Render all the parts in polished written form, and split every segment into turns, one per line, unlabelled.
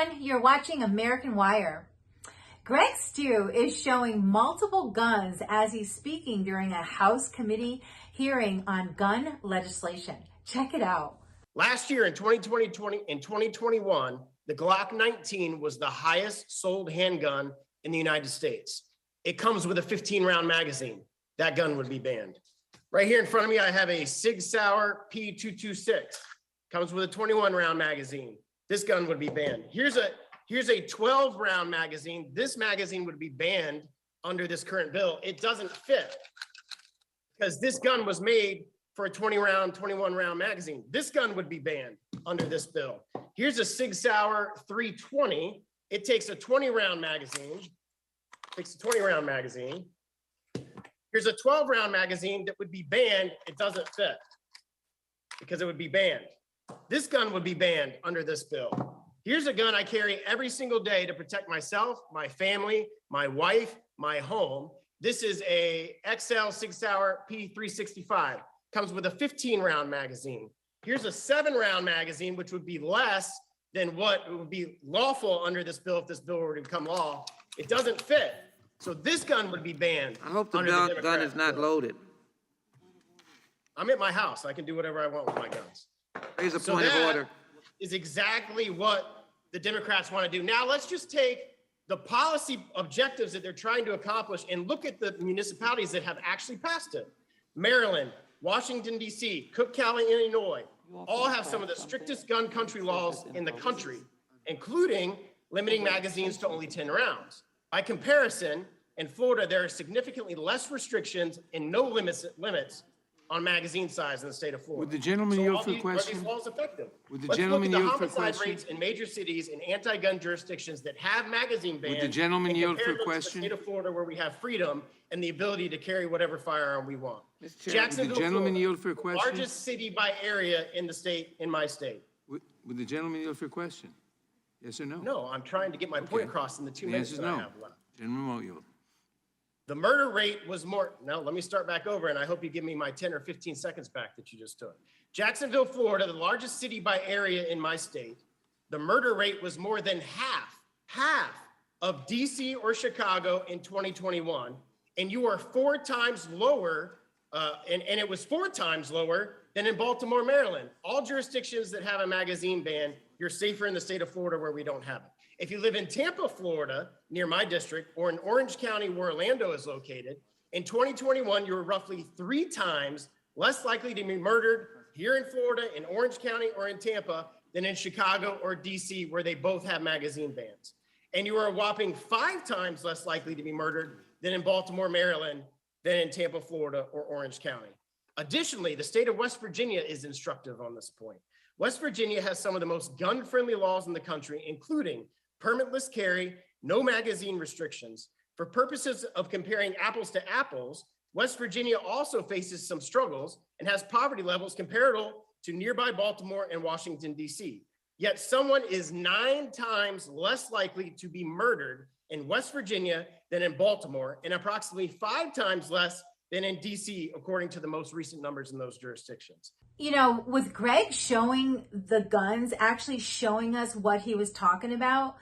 everyone, you're watching American Wire. Greg Stew is showing multiple guns as he's speaking during a House committee hearing on gun legislation. Check it out.
Last year in 2021, the Glock 19 was the highest sold handgun in the United States. It comes with a 15-round magazine. That gun would be banned. Right here in front of me, I have a Sig Sauer P226. Comes with a 21-round magazine. This gun would be banned. Here's a 12-round magazine. This magazine would be banned under this current bill. It doesn't fit because this gun was made for a 20-round, 21-round magazine. This gun would be banned under this bill. Here's a Sig Sauer 320. It takes a 20-round magazine. Here's a 12-round magazine that would be banned. It doesn't fit because it would be banned. This gun would be banned under this bill. Here's a gun I carry every single day to protect myself, my family, my wife, my home. This is a XL Sig Sauer P365. Comes with a 15-round magazine. Here's a 7-round magazine, which would be less than what would be lawful under this bill if this bill were to become law. It doesn't fit. So this gun would be banned.
I hope the gun is not loaded.
I'm at my house. I can do whatever I want with my guns.
Here's a point of order.
Is exactly what the Democrats want to do. Now let's just take the policy objectives that they're trying to accomplish and look at the municipalities that have actually passed it. Maryland, Washington, D.C., Cook County, Illinois, all have some of the strictest gun country laws in the country, including limiting magazines to only 10 rounds. By comparison, in Florida, there are significantly less restrictions and no limits on magazine size in the state of Florida.
Would the gentleman yield for a
Are
question?
these laws effective?
Would the gentleman yield for a question?
Let's look at the homicide rates in major cities and anti-gun jurisdictions that have magazine bans.
Would the gentleman yield for a question?
The state of Florida, where we have freedom and the ability to carry whatever firearm we want.
Mr. Chairman, would the gentleman yield for a question?
Largest city by area in the state, in my state.
Would the gentleman yield for a question? Yes or no?
No, I'm trying to get my point across in the 2 minutes that I have left.
Gentleman won't yield.
The murder rate was more, now let me start back over and I hope you give me my 10 or 15 seconds back that you just took. Jacksonville, Florida, the largest city by area in my state, the murder rate was more than half of DC or Chicago in 2021. And you are 4 times lower, and it was 4 times lower than in Baltimore, Maryland. All jurisdictions that have a magazine ban, you're safer in the state of Florida where we don't have it. If you live in Tampa, Florida, near my district, or in Orange County, where Orlando is located, in 2021, you were roughly 3 times less likely to be murdered here in Florida, in Orange County, or in Tampa than in Chicago or DC, where they both have magazine bans. And you are a whopping 5 times less likely to be murdered than in Baltimore, Maryland, than in Tampa, Florida, or Orange County. Additionally, the state of West Virginia is instructive on this point. West Virginia has some of the most gun-friendly laws in the country, including permitless carry, no magazine restrictions. For purposes of comparing apples to apples, West Virginia also faces some struggles and has poverty levels comparable to nearby Baltimore and Washington, D.C. Yet someone is 9 times less likely to be murdered in West Virginia than in Baltimore, and approximately 5 times less than in D.C., according to the most recent numbers in those jurisdictions.
You know, with Greg showing the guns, actually showing us what he was talking about,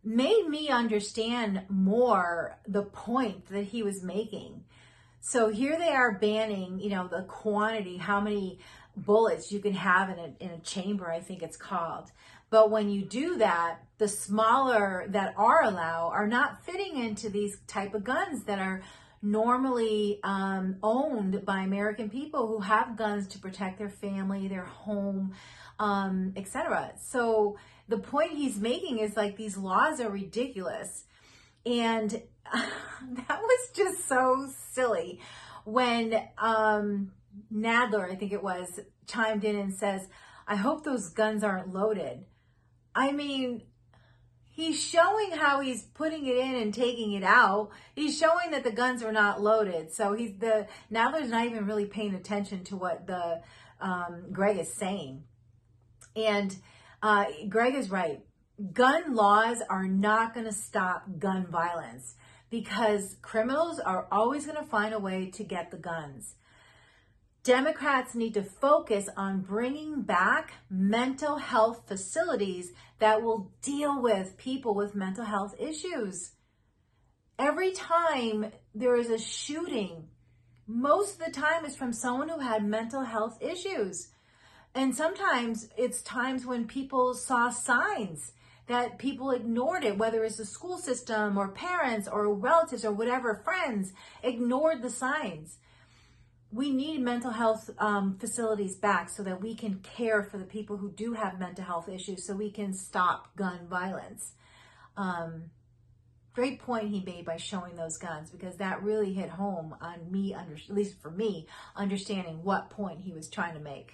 made me understand more the point that he was making. So here they are banning, you know, the quantity, how many bullets you can have in a chamber, I think it's called. But when you do that, the smaller that are allowed are not fitting into these type of guns that are normally owned by American people who have guns to protect their family, their home, etc. So the point he's making is like these laws are ridiculous. And that was just so silly when Nadler, I think it was, chimed in and says, I hope those guns aren't loaded. I mean, he's showing how he's putting it in and taking it out. He's showing that the guns are not loaded. So Nadler's not even really paying attention to what the Greg is saying. And Greg is right. Gun laws are not going to stop gun violence because criminals are always going to find a way to get the guns. Democrats need to focus on bringing back mental health facilities that will deal with people with mental health issues. Every time there is a shooting, most of the time it's from someone who had mental health issues. And sometimes it's times when people saw signs that people ignored it, whether it's the school system or parents or relatives or whatever, friends ignored the signs. We need mental health facilities back so that we can care for the people who do have mental health issues, so we can stop gun violence. Great point he made by showing those guns, because that really hit home on me, at least for me, understanding what point he was trying to make.